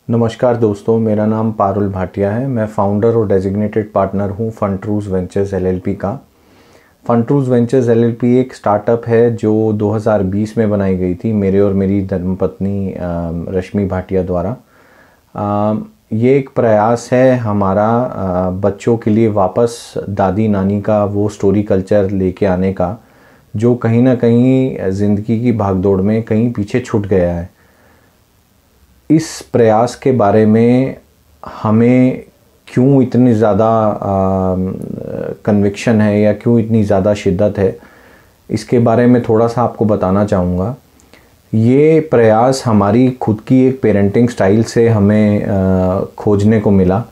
नमस्कार दोस्तों, मेरा नाम पारुल भाटिया है। मैं फाउंडर और डेजिग्नेटेड पार्टनर हूं फंट्रूज वेंचर्स एलएलपी का। फंट्रूज वेंचर्स एलएलपी एक स्टार्टअप है जो 2020 में बनाई गई थी मेरे और मेरी धर्मपत्नी रश्मि भाटिया द्वारा। ये एक प्रयास है हमारा बच्चों के लिए वापस दादी नानी का वो स्टोरी कल्चर लेके आने का, जो कहीं ना कहीं ज़िंदगी की भागदौड़ में कहीं पीछे छूट गया है। इस प्रयास के बारे में हमें क्यों इतनी ज़्यादा कन्विक्शन है या क्यों इतनी ज़्यादा शिद्दत है, इसके बारे में थोड़ा सा आपको बताना चाहूँगा। ये प्रयास हमारी खुद की एक पेरेंटिंग स्टाइल से हमें खोजने को मिला।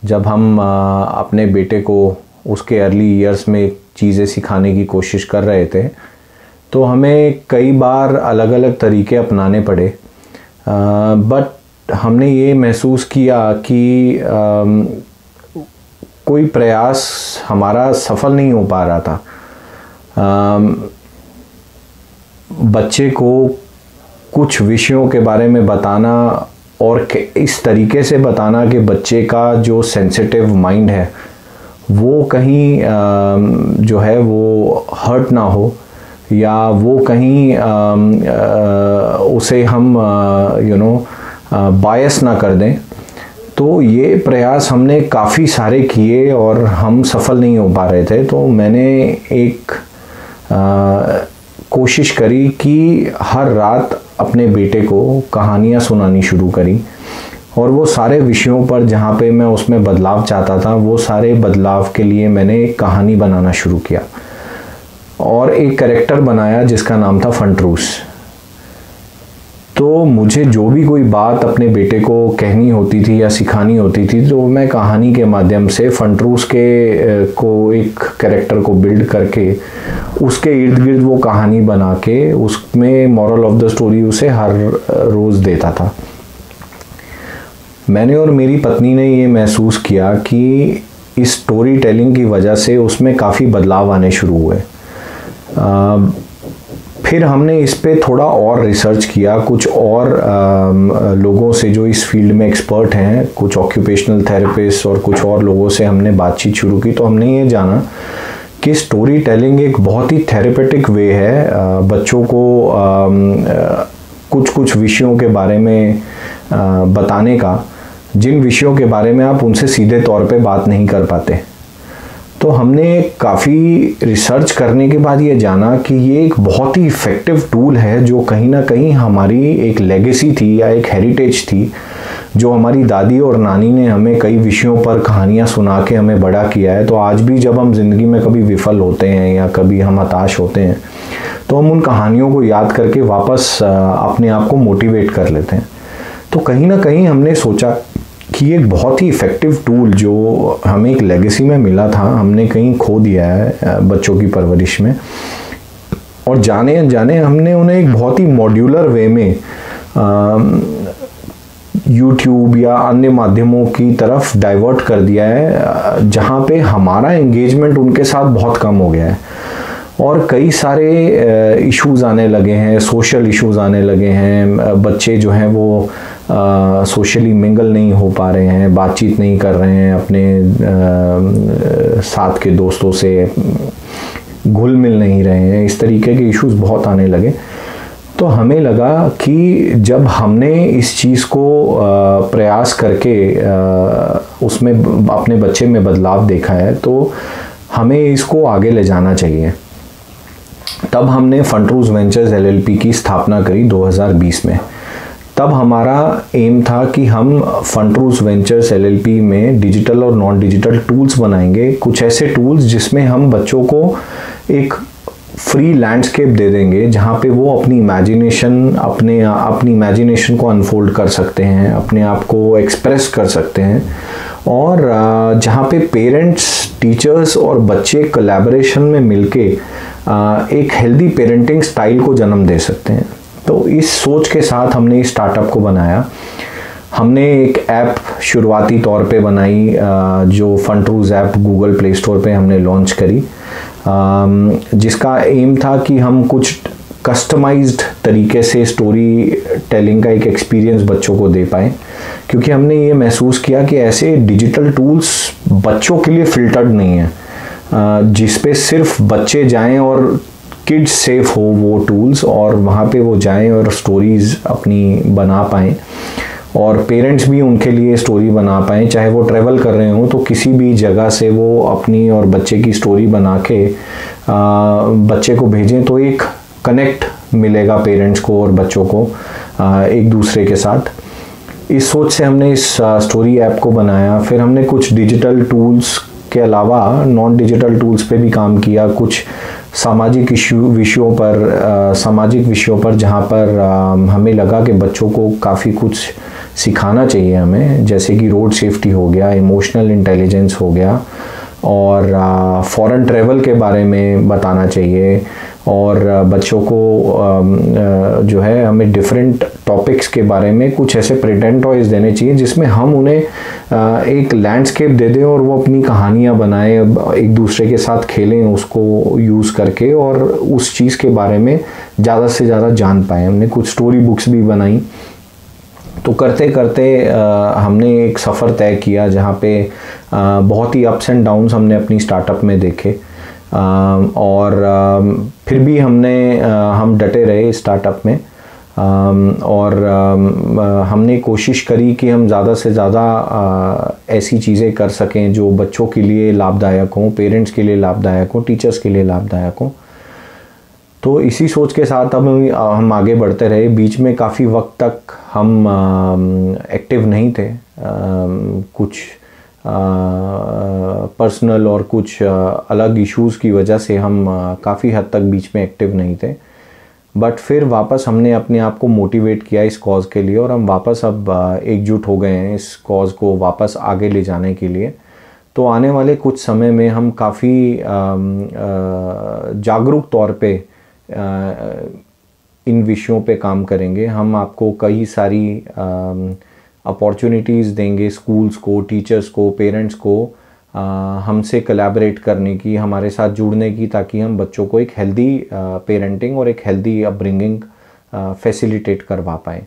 जब हम अपने बेटे को उसके अर्ली ईयर्स में चीज़ें सिखाने की कोशिश कर रहे थे, तो हमें कई बार अलग अलग तरीके अपनाने पड़े। बट हमने ये महसूस किया कि कोई प्रयास हमारा सफल नहीं हो पा रहा था। बच्चे को कुछ विषयों के बारे में बताना और इस तरीके से बताना कि बच्चे का जो सेंसिटिव माइंड है वो कहीं जो है वो हर्ट ना हो, या वो कहीं उसे हम बायस ना कर दें। तो ये प्रयास हमने काफ़ी सारे किए और हम सफल नहीं हो पा रहे थे। तो मैंने एक कोशिश करी कि हर रात अपने बेटे को कहानियाँ सुनानी शुरू करी, और वो सारे विषयों पर जहाँ पे मैं उसमें बदलाव चाहता था, वो सारे बदलाव के लिए मैंने एक कहानी बनाना शुरू किया और एक कैरेक्टर बनाया जिसका नाम था फंट्रूस। तो मुझे जो भी कोई बात अपने बेटे को कहनी होती थी या सिखानी होती थी, तो मैं कहानी के माध्यम से फंट्रूस के को एक कैरेक्टर को बिल्ड करके उसके इर्द गिर्द वो कहानी बना के उसमें मॉरल ऑफ द स्टोरी उसे हर रोज़ देता था। मैंने और मेरी पत्नी ने ये महसूस किया कि इस स्टोरी टेलिंग की वजह से उसमें काफ़ी बदलाव आने शुरू हुए। फिर हमने इस पे थोड़ा और रिसर्च किया, कुछ और लोगों से जो इस फील्ड में एक्सपर्ट हैं, कुछ ऑक्यूपेशनल थेरेपिस्ट और कुछ और लोगों से हमने बातचीत शुरू की। तो हमने ये जाना कि स्टोरी टेलिंग एक बहुत ही थेरेपेटिक वे है बच्चों को कुछ कुछ विषयों के बारे में बताने का, जिन विषयों के बारे में आप उनसे सीधे तौर पे बात नहीं कर पाते। तो हमने काफ़ी रिसर्च करने के बाद ये जाना कि ये एक बहुत ही इफ़ेक्टिव टूल है, जो कहीं ना कहीं हमारी एक लेगेसी थी या एक हेरिटेज थी, जो हमारी दादी और नानी ने हमें कई विषयों पर कहानियाँ सुना के हमें बड़ा किया है। तो आज भी जब हम ज़िंदगी में कभी विफल होते हैं या कभी हम हताश होते हैं, तो हम उन कहानियों को याद करके वापस अपने आप को मोटिवेट कर लेते हैं। तो कहीं ना कहीं हमने सोचा कि ये एक बहुत ही इफ़ेक्टिव टूल जो हमें एक लेगेसी में मिला था, हमने कहीं खो दिया है बच्चों की परवरिश में, और जाने अनजाने हमने उन्हें एक बहुत ही मॉड्यूलर वे में यूट्यूब या अन्य माध्यमों की तरफ डाइवर्ट कर दिया है, जहाँ पे हमारा एंगेजमेंट उनके साथ बहुत कम हो गया है और कई सारे इश्यूज़ आने लगे हैं, सोशल इश्यूज़ आने लगे हैं। बच्चे जो हैं वो सोशली मिंगल नहीं हो पा रहे हैं, बातचीत नहीं कर रहे हैं, अपने साथ के दोस्तों से घुल मिल नहीं रहे हैं। इस तरीके के इश्यूज़ बहुत आने लगे। तो हमें लगा कि जब हमने इस चीज़ को प्रयास करके उसमें अपने बच्चे में बदलाव देखा है, तो हमें इसको आगे ले जाना चाहिए। तब हमने फंट्रूज वेंचर्स एलएलपी की स्थापना करी 2020 में। तब हमारा एम था कि हम फंट्रूज वेंचर्स एलएलपी में डिजिटल और नॉन डिजिटल टूल्स बनाएंगे, कुछ ऐसे टूल्स जिसमें हम बच्चों को एक फ्री लैंडस्केप दे देंगे, जहाँ पे वो अपनी इमेजिनेशन को अनफोल्ड कर सकते हैं, अपने आप को एक्सप्रेस कर सकते हैं, और जहाँ पे पेरेंट्स, टीचर्स और बच्चे कोलैबोरेशन में मिलके एक हेल्दी पेरेंटिंग स्टाइल को जन्म दे सकते हैं। तो इस सोच के साथ हमने इस स्टार्टअप को बनाया। हमने एक ऐप शुरुआती तौर पे बनाई, जो फंट्रूज ऐप गूगल प्ले स्टोर पे हमने लॉन्च करी, जिसका एम था कि हम कुछ कस्टमाइज्ड तरीके से स्टोरी टेलिंग का एक एक्सपीरियंस बच्चों को दे पाएँ। क्योंकि हमने ये महसूस किया कि ऐसे डिजिटल टूल्स बच्चों के लिए फिल्टर्ड नहीं है, जिस पे सिर्फ बच्चे जाएं और किड्स सेफ हो वो टूल्स, और वहाँ पे वो जाएं और स्टोरीज़ अपनी बना पाएँ, और पेरेंट्स भी उनके लिए स्टोरी बना पाएँ, चाहे वो ट्रैवल कर रहे हों तो किसी भी जगह से वो अपनी और बच्चे की स्टोरी बना के बच्चे को भेजें, तो एक कनेक्ट मिलेगा पेरेंट्स को और बच्चों को एक दूसरे के साथ। इस सोच से हमने इस स्टोरी ऐप को बनाया। फिर हमने कुछ डिजिटल टूल्स के अलावा नॉन डिजिटल टूल्स पे भी काम किया, कुछ सामाजिक विषयों पर जहाँ पर हमें लगा कि बच्चों को काफ़ी कुछ सिखाना चाहिए हमें, जैसे कि रोड सेफ्टी हो गया, इमोशनल इंटेलिजेंस हो गया, और फॉरेन ट्रैवल के बारे में बताना चाहिए, और बच्चों को जो है हमें डिफरेंट टॉपिक्स के बारे में कुछ ऐसे प्रेजेंट टॉयज देने चाहिए जिसमें हम उन्हें एक लैंडस्केप दे दें और वो अपनी कहानियाँ बनाएं, एक दूसरे के साथ खेलें उसको यूज़ करके, और उस चीज़ के बारे में ज़्यादा से ज़्यादा जान पाएँ। हमने कुछ स्टोरी बुक्स भी बनाई। तो करते करते हमने एक सफ़र तय किया जहाँ पे बहुत ही अप्स एंड डाउन्स हमने अपनी स्टार्टअप में देखे, और फिर भी हम डटे रहे स्टार्टअप में, और हमने कोशिश करी कि हम ज़्यादा से ज़्यादा ऐसी चीज़ें कर सकें जो बच्चों के लिए लाभदायक हों, पेरेंट्स के लिए लाभदायक हों, टीचर्स के लिए लाभदायक हों। तो इसी सोच के साथ अब हम आगे बढ़ते रहे। बीच में काफ़ी वक्त तक हम एक्टिव नहीं थे, कुछ पर्सनल और कुछ अलग इश्यूज़ की वजह से हम काफ़ी हद तक बीच में एक्टिव नहीं थे। बट फिर वापस हमने अपने आप को मोटिवेट किया इस कॉज़ के लिए, और हम वापस अब एकजुट हो गए हैं इस कॉज़ को वापस आगे ले जाने के लिए। तो आने वाले कुछ समय में हम काफ़ी जागरूक तौर पे इन विषयों पे काम करेंगे। हम आपको कई सारी अपॉर्चुनिटीज़ देंगे, स्कूल्स को, टीचर्स को, पेरेंट्स को हमसे कोलैबोरेट करने की, हमारे साथ जुड़ने की, ताकि हम बच्चों को एक हेल्दी पेरेंटिंग और एक हेल्दी अपब्रिंगिंग फैसिलिटेट करवा पाएँ।